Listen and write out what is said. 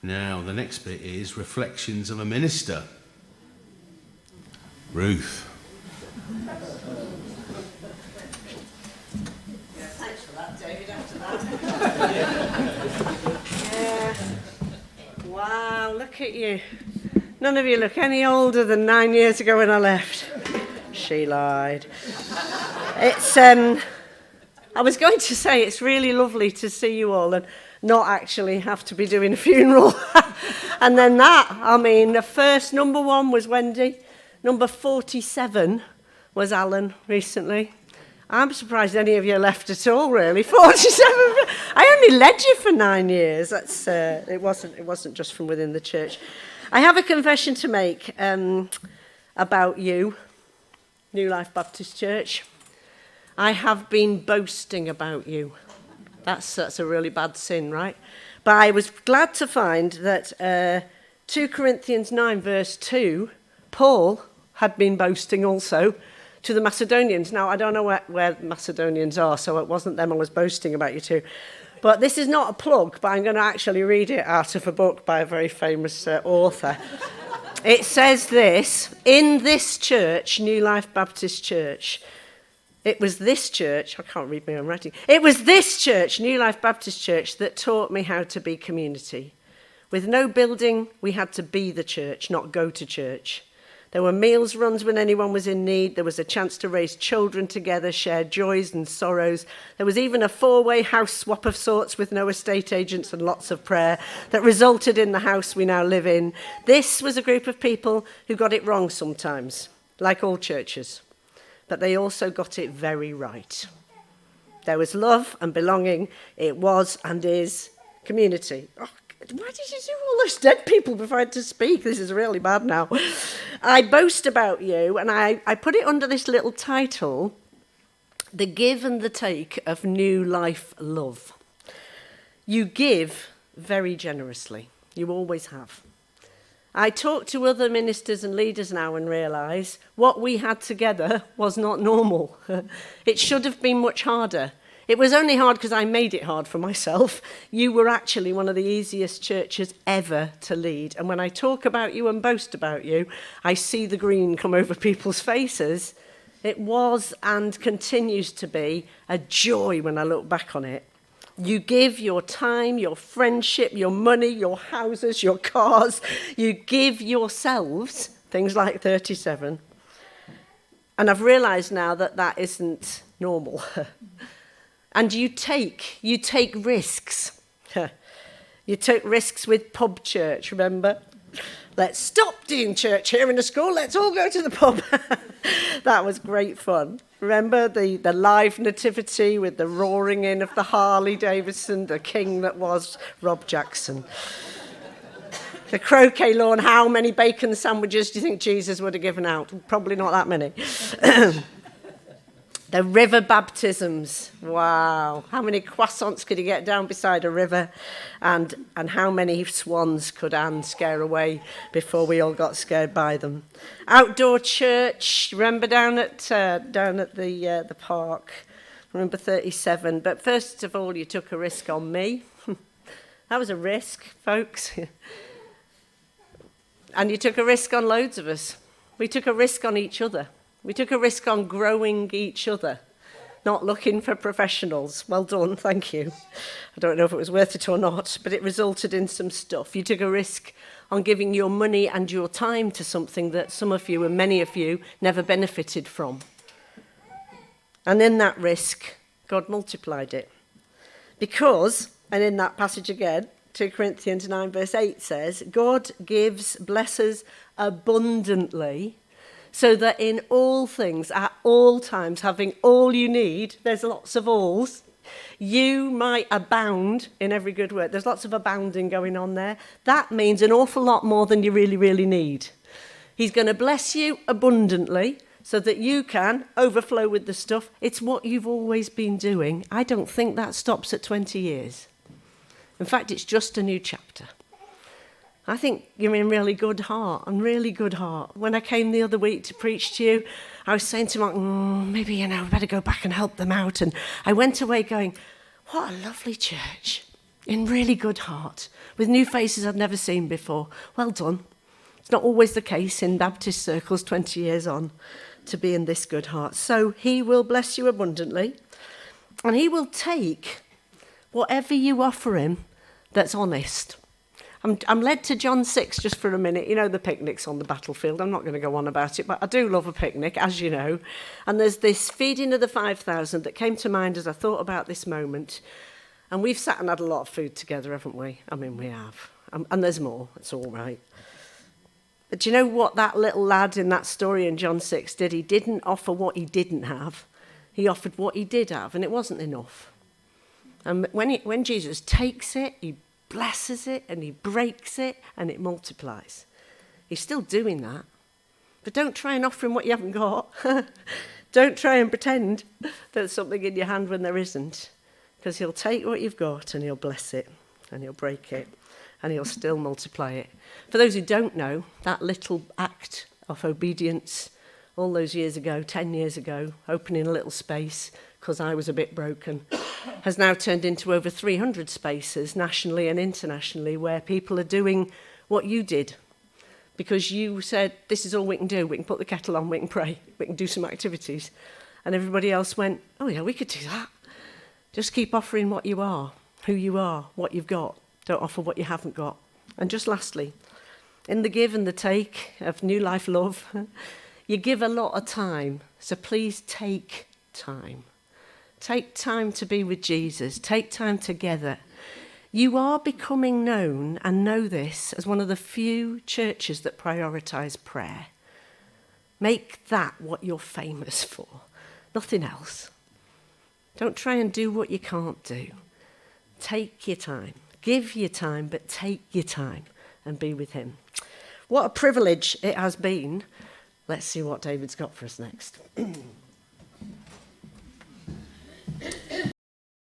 Now, the next bit is Reflections of a Minister. Ruth. Yeah, thanks for that, David, after that. Yeah. Wow, look at you. None of you look any older than 9 years ago when I left. She lied. It's, I was going to say it's really lovely to see you all and not actually have to be doing a funeral. And then the first number 1 was Wendy. Number 47 was Alan recently. I'm surprised any of you left at all, really. 47. I only led you for 9 years. That's it wasn't just from within the church. I have a confession to make about you, New Life Baptist Church. I have been boasting about you. That's a really bad sin, right? But I was glad to find that 2 Corinthians 9 verse 2, Paul had been boasting also to the Macedonians. Now, I don't know where the Macedonians are, so it wasn't them I was boasting about you to. But this is not a plug, but I'm going to actually read it out of a book by a very famous author. It says this: in this church, New Life Baptist Church, it was this church, I can't read my own writing, it was this church, New Life Baptist Church, that taught me how to be community. With no building, we had to be the church, not go to church. There were meals runs when anyone was in need. There was a chance to raise children together, share joys and sorrows. There was even a 4-way house swap of sorts with no estate agents and lots of prayer that resulted in the house we now live in. This was a group of people who got it wrong sometimes, like all churches. But they also got it very right. There was love and belonging. It was and is community. Oh, why did you do all those dead people before I had to speak? This is really bad now. I boast about you, and I put it under this little title, The Give and the Take of New Life Love. You give very generously. You always have. I talk to other ministers and leaders now and realise what we had together was not normal. It should have been much harder. It was only hard because I made it hard for myself. You were actually one of the easiest churches ever to lead. And when I talk about you and boast about you, I see the green come over people's faces. It was and continues to be a joy when I look back on it. You give your time, your friendship, your money, your houses, your cars. You give yourselves, things like 37. And I've realised now that that isn't normal. And you take risks. You took risks with pub church, remember? Let's stop doing church here in the school. Let's all go to the pub. That was great fun. Remember the live nativity with the roaring in of the Harley Davidson, the king that was Rob Jackson. The croquet lawn, how many bacon sandwiches do you think Jesus would have given out? Probably not that many. The river baptisms, wow. How many croissants could you get down beside a river? And how many swans could Anne scare away before we all got scared by them? Outdoor church, remember down at the park, remember 37. But first of all, you took a risk on me. That was a risk, folks. And you took a risk on loads of us. We took a risk on each other. We took a risk on growing each other, not looking for professionals. Well done, thank you. I don't know if it was worth it or not, but it resulted in some stuff. You took a risk on giving your money and your time to something that some of you and many of you never benefited from. And in that risk, God multiplied it. Because, and in that passage again, 2 Corinthians 9 verse 8 says, God blesses abundantly, so that in all things, at all times, having all you need, there's lots of alls, you might abound in every good work. There's lots of abounding going on there. That means an awful lot more than you really, really need. He's going to bless you abundantly so that you can overflow with the stuff. It's what you've always been doing. I don't think that stops at 20 years. In fact, it's just a new chapter. I think you're in really good heart. When I came the other week to preach to you, I was saying to Mark, maybe, we better go back and help them out. And I went away going, what a lovely church. in really good heart, with new faces I'd never seen before. Well done. It's not always the case in Baptist circles 20 years on to be in this good heart. So he will bless you abundantly, and he will take whatever you offer him that's honest. I'm led to John 6 just for a minute. You know, the picnics on the battlefield. I'm not going to go on about it, but I do love a picnic, as you know. And there's this feeding of the 5,000 that came to mind as I thought about this moment. And we've sat and had a lot of food together, haven't we? I mean, we have. And there's more. It's all right. But do you know what that little lad in that story in John 6 did? He didn't offer what he didn't have. He offered what he did have, and it wasn't enough. And when Jesus takes it, he blesses it, and he breaks it, and it multiplies. He's still doing that. But don't try and offer him what you haven't got. Don't try and pretend there's something in your hand when there isn't. Because he'll take what you've got, and he'll bless it, and he'll break it, and he'll still multiply it. For those who don't know, that little act of obedience all those years ago, 10 years ago, opening a little space because I was a bit broken, has now turned into over 300 spaces nationally and internationally where people are doing what you did. Because you said, this is all we can do. We can put the kettle on, we can pray, we can do some activities. And everybody else went, oh yeah, we could do that. Just keep offering what you are, who you are, what you've got. Don't offer what you haven't got. And just lastly, in the give and the take of New Life Love, you give a lot of time. So please take time. Take time to be with Jesus. Take time together. You are becoming known, and know this, as one of the few churches that prioritise prayer. Make that what you're famous for. Nothing else. Don't try and do what you can't do. Take your time. Give your time, but take your time and be with him. What a privilege it has been. Let's see what David's got for us next.